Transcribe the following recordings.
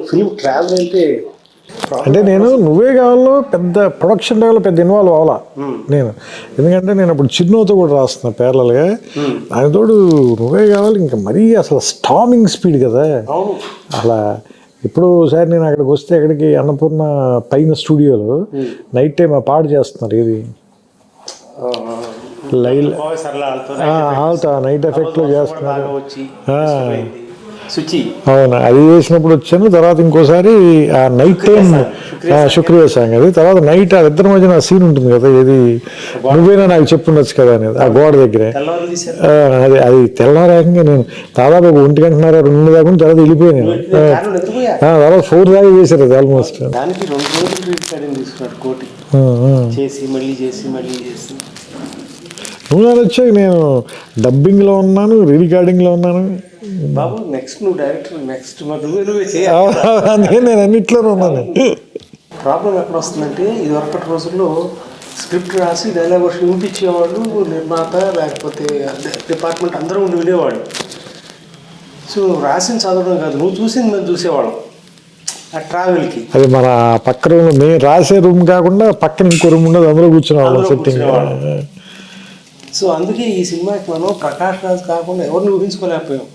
Film travel అంటే నేను నువ్వే కావాలో పెద్ద ప్రొడక్షన్ లెవెల్ పెద్ద ఇన్వాల్వ్ అవ్వాలా నేను. ఎందుకంటే నేను అప్పుడు చిన్నోతో కూడా రాస్తున్నా ప్యారలల్గా. దానితోడు నువ్వే కావాలి ఇంకా మరీ అసలు స్టామింగ్ స్పీడ్ కదా అలా. ఇప్పుడు ఒకసారి నేను అక్కడికి వస్తే ఎక్కడికి అన్నపూర్ణ పైన స్టూడియోలో నైట్ టైం ఆ పాడు చేస్తున్నారు. ఇది లైల్ ఆల్తో నైట్ ఎఫెక్ట్లో చేస్తున్నారు. అవును, అది చేసినప్పుడు వచ్చాను. తర్వాత ఇంకోసారి ఆ నైట్ టైం శుక్రియ సాంగ్, అది తర్వాత నైట్ ఆ ఇద్దరి మధ్యన సీన్ ఉంటుంది కదా, ఏది నువ్వేనా నాకు చెప్పుండొచ్చు కదా అనేది ఆ గోడ దగ్గరే. అది తెల్లారేకంగా నేను దాదాపు 1 గంటన్నర 2 దాకా తర్వాత వెళ్ళిపోయాను. తర్వాత 4 దాకా చేశారు అది ఆల్మోస్ట్. నువ్వు వచ్చాక నేను డబ్బింగ్లో ఉన్నాను, రికార్డింగ్లో ఉన్నాను. బాబు నెక్స్ట్ నువ్వు డైరెక్టర్, నెక్స్ట్ అందుకే నేను అన్నిట్లోనే ఉన్నాను. ప్రాబ్లం ఎక్కడ వస్తుందంటే, ఇది వరకటి రోజుల్లో స్క్రిప్ట్ రాసి డైలాగ్ వర్షన్ వినిపించేవాళ్ళు నిర్మాత, లేకపోతే డిపార్ట్మెంట్ అందరూ ఉండి వినేవాళ్ళు. సో నువ్వు రాసిన చదవడం కాదు, నువ్వు చూసింది మేము చూసేవాళ్ళం ఆ ట్రావెల్కి. అది మన పక్క రూమ్, మేము రాసే రూమ్ కాకుండా పక్కన ఇంకో రూమ్ ఉండదు, అందులో కూర్చునేవాళ్ళం సెట్టింగ్. సో అందుకే ఈ సినిమాకి మనం ప్రకాష్ రాజ్ కాకుండా ఎవరిని ఊహించుకోలేకపోయాం.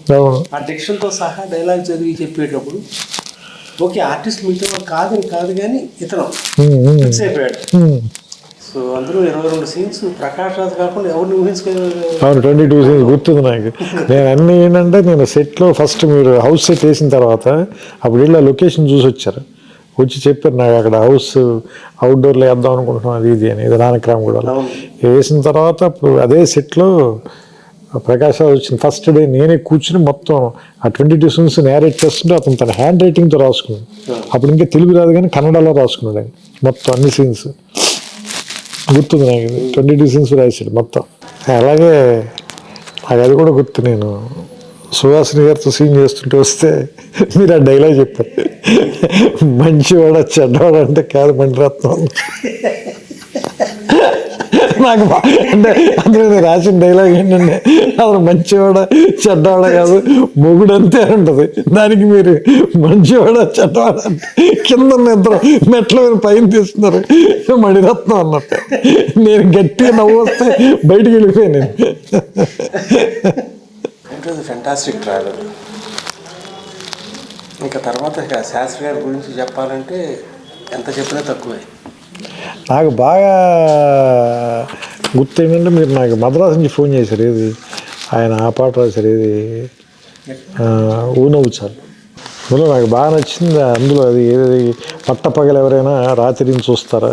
ఆ డిక్షన్తో సహా డైలాగ్ చదివి చెప్పేటప్పుడు ఓకే ఆర్టిస్ట్ మీతో కాదు కానీ ఇతను ఫిక్స్ అయిపోయాడు. సో అందులో 22 సీన్స్ ప్రకాష్ రాజ్ కాకుండా ఎవరిని ఊహించుకోలేదు. అవును, 22 సీన్స్ గుర్తుంది నాకు. నేను అన్నీ ఏంటంటే, నేను సెట్లో ఫస్ట్ మీరు హౌస్ సెట్ వేసిన తర్వాత అప్పుడు వెళ్ళి లొకేషన్ చూసి వచ్చారు, వచ్చి చెప్పారు నాకు అక్కడ హౌస్ అవుట్డోర్లో వేద్దాం అనుకుంటున్నాం అది ఇది అని. ఇది నానక్రామ్ కూడా వేసిన తర్వాత అప్పుడు అదే సెట్లో ప్రకాష్ రాజ్ వచ్చిన ఫస్ట్ డే నేనే కూర్చుని మొత్తం ఆ 22 సీన్స్ నేరేట్ చేస్తుంటే అతను తన హ్యాండ్ రైటింగ్తో రాసుకున్నాడు. అప్పుడు ఇంకా తెలుగు రాదు కానీ కన్నడలో రాసుకున్నాడు ఆయన మొత్తం అన్ని సీన్స్. గుర్తుంది నాకు, 22 సీన్స్ రాశాడు మొత్తం. అలాగే నాకు అది కూడా గుర్తు. నేను సుహాసిని గారితో సీన్ చేస్తుంటే వస్తే మీరు ఆ డైలాగ్ చెప్పారు, మంచివాడ చెడ్డవాడ అంటే కాదు మణిరత్నం. నాకు అంటే అందులో నేను రాసిన డైలాగ్ ఏంటంటే, అసలు మంచివాడ చెడ్డవాడ కాదు మొగుడు అంతే ఉంటుంది. దానికి మీరు మంచివాడ చెడ్డవాడ అంటే కింద ఇద్దరు మెట్ల మీద పైన తీస్తున్నారు మణిరత్నం అన్నట్టు. నేను గట్టిగా నవ్వు వస్తే బయటికి వెళ్ళిపోయాను నేను. Fantastic travel. ఇంకా తర్వాత శాస్త్రి గారి గురించి చెప్పాలంటే ఎంత చెప్పినా తక్కువే. నాకు బాగా గుర్తు ఏంటంటే, మీరు నాకు మద్రాసు నుంచి ఫోన్ చేశారు, ఏది ఆయన ఆ పాట రాశారు, ఏది ఊనవుచారు. అందులో నాకు బాగా నచ్చింది. అందులో అది ఏది పట్టపగలు ఎవరైనా రాత్రిని చూస్తారా,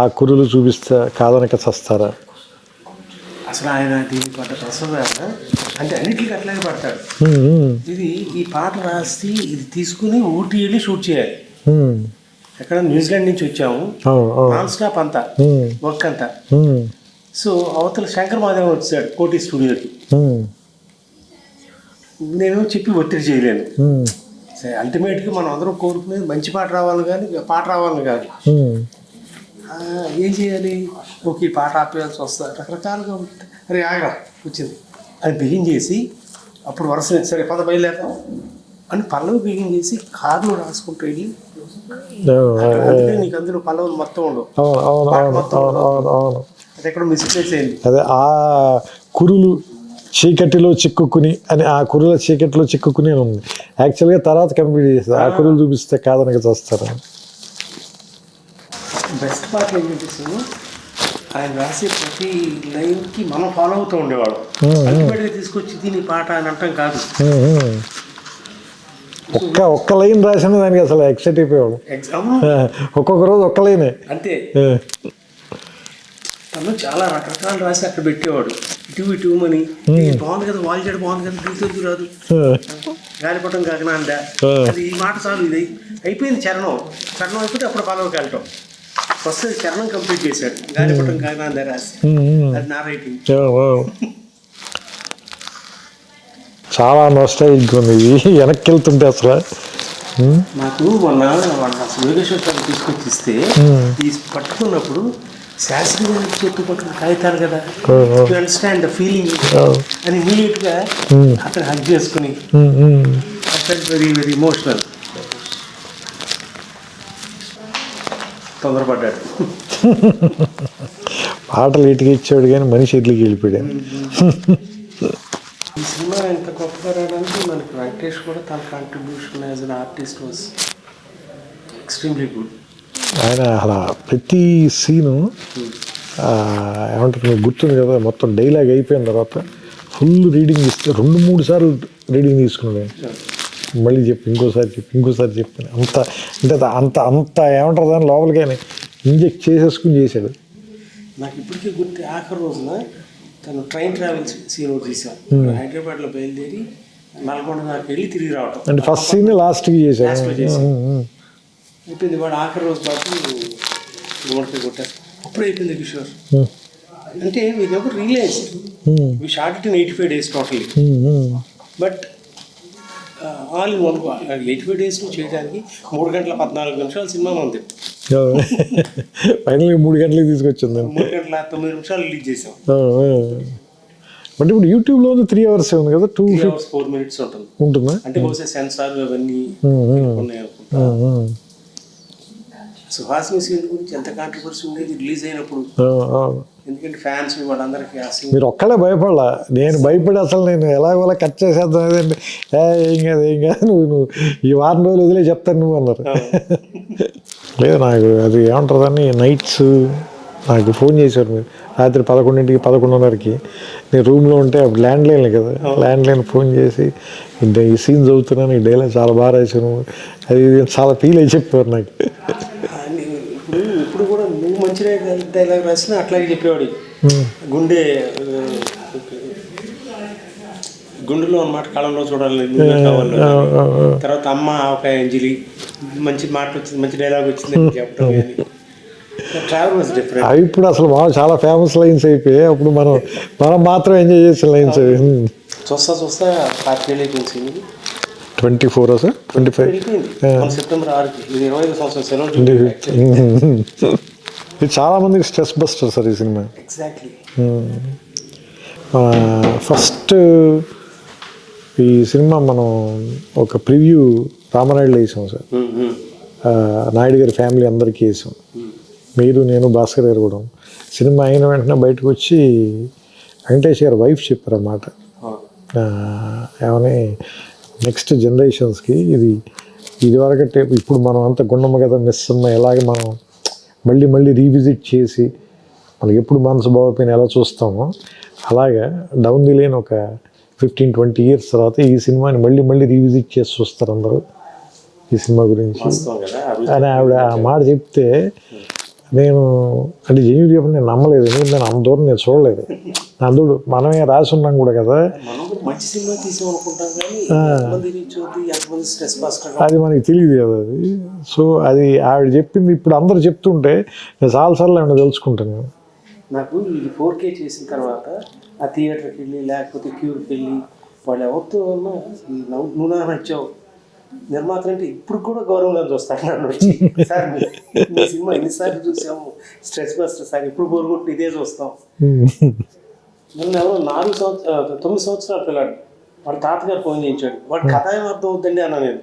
ఆ కురులు చూపిస్తే కాదనక చస్తారా. అసలు ఆయన దీనికి పడ్డ ప్రసవాస అంటే అన్నిటికీ అట్లాగే పడతాడు. ఇది ఈ పాట రాసి ఇది తీసుకుని ఊటీ వెళ్ళి షూట్ చేయాలి. ఎక్కడ న్యూజిలాండ్ నుంచి వచ్చాము, నాన్ స్టాప్ అంతా వర్క్ అంతా. సో అవతల శంకర్ మాదేవ్ వచ్చాడు కోటి స్టూడియోకి. నేను చెప్పి ఒత్తిడి చేయలేను. అల్టిమేట్గా మనం అందరం కోరుకునేది మంచి పాట రావాలి కానీ పాట రావాలని కాదు. ఏం చేయాలి, ఓకే పాట ఆపేయాల్సి వస్తుంది, రకరకాలుగా ఉంటుంది. అరే ఆగా వచ్చింది అని బిగిన్ చేసి అప్పుడు వరుస సరే పద బయలుదేరతాం అని పల్లవి బిగిన్ చేసి కార్లో రాసుకుంటూ వెళ్ళి, అందుకే నీకు అందులో పల్లవులు మొత్తం ఉండవు, అది ఎక్కడ మిస్టేక్స్ అయింది. అదే ఆ కురులు చీకటిలో చిక్కుకుని అని, ఆ కురుల చీకటిలో చిక్కుకుని ఉంది. యాక్చువల్గా తర్వాత కంప్లీట్ చేస్తుంది, ఆ కురులు చూపిస్తే కాదనక చేస్తారు. బెస్ట్ పార్ట్ ఏంటంటే ఆయన రాసే ప్రతి లైన్కి మనం ఫాలో అవుతూ ఉండేవాడు. అల్టిమేట్గా తీసుకొచ్చి దీని పాట అని అంటాం కాదు. ఒక్క లైన్ రాసిన దానికి అసలు ఎక్సైట్ అయిపోయాడు. ఒక్కొక్క రోజు ఒక్క లైనే అంతే. తను చాలా రకరకాలు రాసి అక్కడ పెట్టేవాడు. ఇటు మని బాగుంది కదా, వాళ్ళు చేయడం బాగుంది కదా, దిగుతుంది రాదు, గాలిపటం కాకనా అంట, అది ఈ మాట చాలు, ఇది అయిపోయింది. చరణం అయిపోతే అప్పుడు పల్లవికి వెళ్ళటం ఫస్ట్ చరణం కంప్లీట్ చేశాడు. గాలిపటం కాకనా అందా రాసి, అది నా రైటింగ్. చాలా నోస్టాల్జిక్ ఉంది ఇది వెనక్కి వెళ్తుంటే. అసలు నాకు మొన్న యోగేశ్వర్ తీసుకొచ్చి ఇస్తే పట్టుకున్నప్పుడు శాస్త్రి గారి చేతి పట్టుకుని కాగితాలు కదా, టు అండర్స్టాండ్ ద ఫీలింగ్ అని ఇమీడియట్గా అతను హగ్ చేసుకుని వెరీ వెరీ ఇమోషనల్. తొందరపడ్డాడు. పాటలు ఇటుకి ఇచ్చాడు కానీ మనిషి ఇట్లకి వెళ్ళిపోయాడు. ఈ సినిమా ఎంత గొప్పగా రావడానికి మనకి వెంకటేష్ కూడా తన contribution as an artist was extremely good. ఆయన అలా ప్రతి సీను ఏమంటారు మీకు గుర్తుంది కదా, మొత్తం డైలాగ్ అయిపోయిన తర్వాత ఫుల్ రీడింగ్ ఇస్తే 2-3 సార్లు రీడింగ్ తీసుకున్నాడు. మళ్ళీ ఇంకోసారి చెప్పాను అంత అంటే అంత అంత ఏమంటారు దాని లోపలికి ఆయన ఇంజెక్ట్ చేసేసుకుని చేశాడు. నాకు ఇప్పటికీ గుర్తు ఆఖరి రోజున తను ట్రైన్ ట్రావెల్ సీన్ ఒకటి తీసాం. హైదరాబాద్లో బయలుదేరి నల్గొండ దాకా వెళ్ళి తిరిగి రావటం అంటే ఫస్ట్ సీన్ లాస్ట్కి చేశాడు. అయిపోయింది. వాడు ఆఖరి రోజు పాటు గుమ్మడికాయ కొట్టారు. అప్పుడు అయిపోయింది కిషోర్. అంటే we never realise we shot it in 85 days totally. But all in 85 days చేయడానికి 3 గంటల 14 నిమిషాలు సినిమా ఉంది. ఫైనల్గా 3 గంటలకి తీసుకొచ్చింది. 3 గంటల 9 నిమిషాలు రిలీజ్ చేసాం. బట్ ఇప్పుడు యూట్యూబ్లో ఉంది 3 hours ఉంది కదా, 2 hours 4 minutes ఉంటుందా? అంటే బహుశా సెన్సార్ అవన్నీ ఉన్నాయి అనుకుంటా. సుహాసిని సీన్ గురించి ఎంత కాంట్రవర్సీ ఉండేది రిలీజ్ అయినప్పుడు. ఎందుకంటే ఫ్యాన్స్ వాళ్ళందరికీ ఆ సీన్. మీరు ఒక్కడే భయపడలా, నేను భయపడి అసలు నేను ఎలాగోలా కట్ చేసేద్దాం అదండి. ఏం కాదు నువ్వు ఈ వారం రోజులు వదిలే చెప్తాను నువ్వు అన్నారు. లేదు నాకు అది ఏమంటుందని నైట్స్ నాకు ఫోన్ చేశారు మీరు రాత్రి 11ంటికి 11:30కి. నేను రూమ్లో ఉంటే అప్పుడు ల్యాండ్లైన్ కదా, ల్యాండ్లైన్ ఫోన్ చేసి ఈ సీన్ చదువుతున్నాను, ఈ డైలాగ్ చాలా బాగా రాశాను, అది చాలా ఫీల్ అయి చెప్పారు నాకు. ఇప్పుడు కూడా నువ్వు మంచి డైలాగ్ రాసినా అట్లాగే చెప్పేవాడు. గుండెలో అన్నమాట, కళంలో చూడాలి కావాలి. తర్వాత అమ్మ ఒక అంజలి మంచి మాట వచ్చింది, మంచి డైలాగ్ వచ్చింది చెప్పడం. Travel was different. అవి ఇప్పుడు అసలు చాలా ఫేమస్ లైన్స్ అయిపోయాయి. అప్పుడు మనం మాత్రం ఎంజాయ్ చేసిన లైన్స్ అవి. చూస్తా 4 అయిపోయింది. 24 సార్ 25 సెప్టెంబర్ 6కి. ఇది 25వ సంవత్సరం సెలవు. ఇది చాలా మందికి స్ట్రెస్ బస్టర్ సార్ ఈ సినిమా. ఎగ్జాక్ట్లీ. ఫస్ట్ ఈ సినిమా మనం ఒక ప్రివ్యూ రామనాయుడులో వేసాం సార్. నాయుడు గారి ఫ్యామిలీ అందరికీ వేసాం. మీరు, నేను, భాస్కర్ గారు కూడా. సినిమా అయిన వెంటనే బయటకు వచ్చి వెంకటేష్ గారు వైఫ్ చెప్పారు అన్నమాట, ఏమని నెక్స్ట్ జనరేషన్స్కి ఇది వరకంటే ఇప్పుడు మనం అంత గుండమ్మ కథ మిస్ అన్న ఎలాగే మనం మళ్ళీ రీవిజిట్ చేసి మనకి ఎప్పుడు మనసు బాగోపోయిన ఎలా చూస్తామో అలాగా డౌన్ ది లేన్ ఒక 15-20 years తర్వాత ఈ సినిమాని మళ్ళీ రీవిజిట్ చేసి చూస్తారు అందరూ ఈ సినిమా గురించి అని ఆవిడ ఆ మాట చెప్తే నేను అంటే జెన్యూన్ చెప్పి నేను నమ్మలేదు. ఎందుకంటే నేను అంత దూరం నేను చూడలేదు. అందుడు మనమే రాసి ఉన్నాం కూడా కదా, అది మనకి తెలియదు కదా అది. సో అది ఆవిడ చెప్పింది ఇప్పుడు అందరు చెప్తుంటే నేను చాలాసార్లు ఆవిడ తెలుసుకుంటాను. నాకు ఇది 4K చేసిన తర్వాత ఆ థియేటర్కి వెళ్ళి లేకపోతే క్యూర్కి వెళ్ళి వాళ్ళు ఎవరితో నువ్వు నచ్చావు నిర్మాత అంటే ఇప్పుడు కూడా గౌరవంగా చూస్తాను. నన్ను వచ్చి సార్ మీ సినిమా ఎన్నిసార్లు చూసాము, స్ట్రెస్ బస్టర్ సార్, ఇప్పుడు కోరుకుంటూ ఇదే చూస్తాం. నన్ను ఎవరో 9 సంవత్సరాలు పిల్లాడు వాడు తాతగారు ఫోన్ చేయించాడు. వాడు కథ ఏం అర్థం అవుతుందండి అన్నా నేను.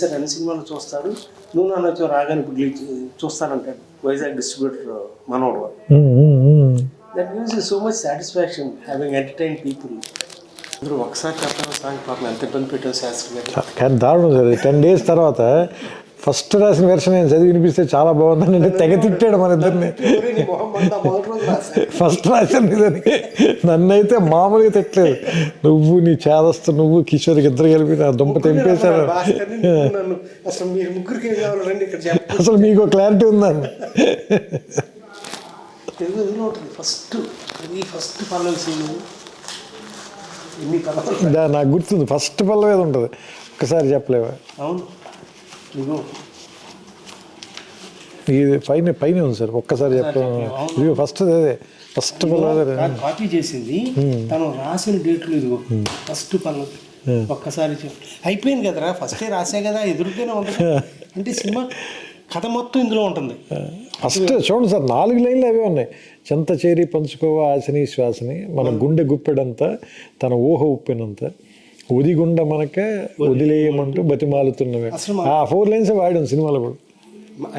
సార్ అన్ని సినిమాలు చూస్తాడు, నువ్వు నాన్న వచ్చావు రాగానే ఇప్పుడు చూస్తానంటాడు. వైజాగ్ డిస్ట్రిబ్యూటర్ మనోడు. That gives you so much satisfaction having entertain people. అందరూ ఒకసారి కథ సాంగ్ పాపం ఎంత ఇబ్బంది పెట్టారు శాస్త్రి గారు. కానీ దారుణం సార్ 10 days తర్వాత ఫస్ట్ రాసిన వెర్షన్ నేను చదివి వినిపిస్తే చాలా బాగుందని తెగ తిట్టాడు మన ఇద్దరిని. ఫస్ట్ రాశాను ఇదని నన్నైతే మామూలుగా తిట్టలేదు. నువ్వు నీ చేదస్తు నువ్వు కిషోర్కి ఇద్దరు కలిపి నా దుంప తెంపేశారు. అసలు మీకు క్లారిటీ ఉందండి. నాకు గుర్తుంది ఫస్ట్ పల్లవి ఏది ఉంటుంది ఒక్కసారి చెప్పలేవా? అవును ఇది పైన ఉంది సార్, ఒక్కసారి చెప్పలేము. ఇది ఫస్ట్ అదే ఫస్ట్ పల్లవి కాపీ చేసింది తను రాసిన డేట్లు. ఇదిగో ఫస్ట్ పల్లవి ఒక్కసారి అయిపోయింది కదరా, ఫస్టే రాసే కదా, ఎదురుగానే ఉంటుంది. అంటే సినిమా కథ మొత్తం ఇందులో ఉంటుంది. ఫస్ట్ చూడండి సార్ 4 లైన్లు అవే ఉన్నాయి. చెంత చేరి పంచుకోవా ఆశని శ్వాసని, మన గుండె గుప్పెడంతా తన ఊహ ఉప్పినంత, ఉదిగుండ మనక వదిలేయమంటూ బతిమాలుతున్నవే. ఆ 4 lines వాడాం సినిమాలో కూడా.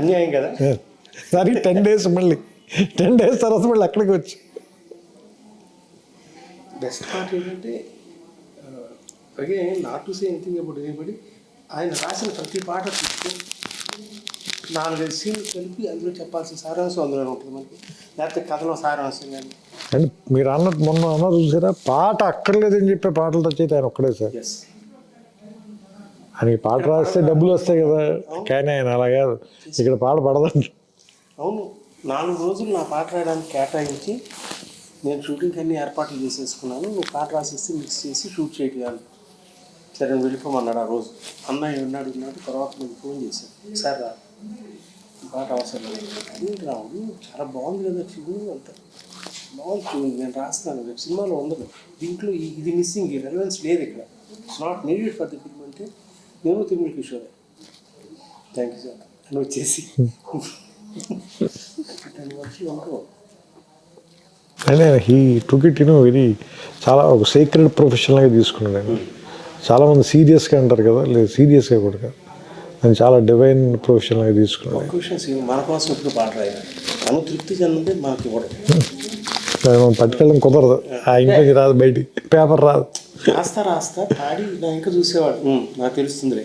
అన్యాయం కదా. సరే 10 days మళ్ళీ 10 days తర్వాత మళ్ళీ అక్కడికి వచ్చి బెస్ట్ పార్ట్ ఏంటంటే again not to say anything about anybody, ఆయన రాసిన ప్రతి పాట తీసుకొని 4-5 సీన్లు కలిపి అందులో చెప్పాల్సిన సారాంశం అందులో ఉంటుంది మనకి, లేకపోతే కథలో సారాంశం కానీ. అండ్ మీరు అన్నట్టు మొన్న అన్నారు చూసారా, పాట అక్కర్లేదని చెప్పే పాటలు తెచ్చేది ఆయన ఒక్కడే సార్. ఎస్, ఆయనకి పాట రాస్తే డబ్బులు వస్తాయి కదా, కానీ ఆయన అలా కాదు, ఇక్కడ పాట పడదండి. అవును, 4 రోజులు నా పాట రాయడానికి కేటాయించి నేను షూటింగ్కి అన్ని ఏర్పాట్లు చేసేసుకున్నాను, నువ్వు పాట రాసేసి మిక్స్ చేసి షూట్ చేయగలను. సరే నేను వెళ్ళిపోమన్నాడు ఆ రోజు. అన్నయ్య ఉన్నాడు తర్వాత నేను ఫోన్ చేశాను, సార్ రా ఈ పాట అవసరం లేదు. అదేంటి రావు చాలా బాగుంది కదా చూడు, అంత బాగుంది చూడు, నేను రాస్తాను, రేపు సినిమాలో ఉండదు, దీంట్లో ఇది మిస్సింగ్, ఈ రెలవెన్స్ లేదు ఇక్కడ, it's not needed for the film అంటే నేను తిరుమల కిషోరే థ్యాంక్ యూ సార్ అని వచ్చేసి 10 వర్షాలు అనుకో. అయినా హీ టుక్ ఇట్ వెరీ చాలా ఒక సీక్రెట్ ప్రొఫెషనల్గా తీసుకున్నాడు ఆయన. చాలామంది సీరియస్గా అంటారు కదా, లేదు సీరియస్గా కూడా కాదు, ఆయన చాలా డివైన్ ప్రొఫెషనల్గా తీసుకున్నాడు. ఒక్క విషయం, మన కోసం ఇప్పుడు పాట రాయాలి, తను తృప్తి చెందితే మనకి ఇవ్వడం, మనం పట్టుకెళ్ళడం కుదరదు, ఆ ఇంట్లోకి రాదు, బయటికి పేపర్ రాదు. రాస్తా పాడి నా ఇంకా చూసేవాడు, నాకు తెలుస్తుందిలే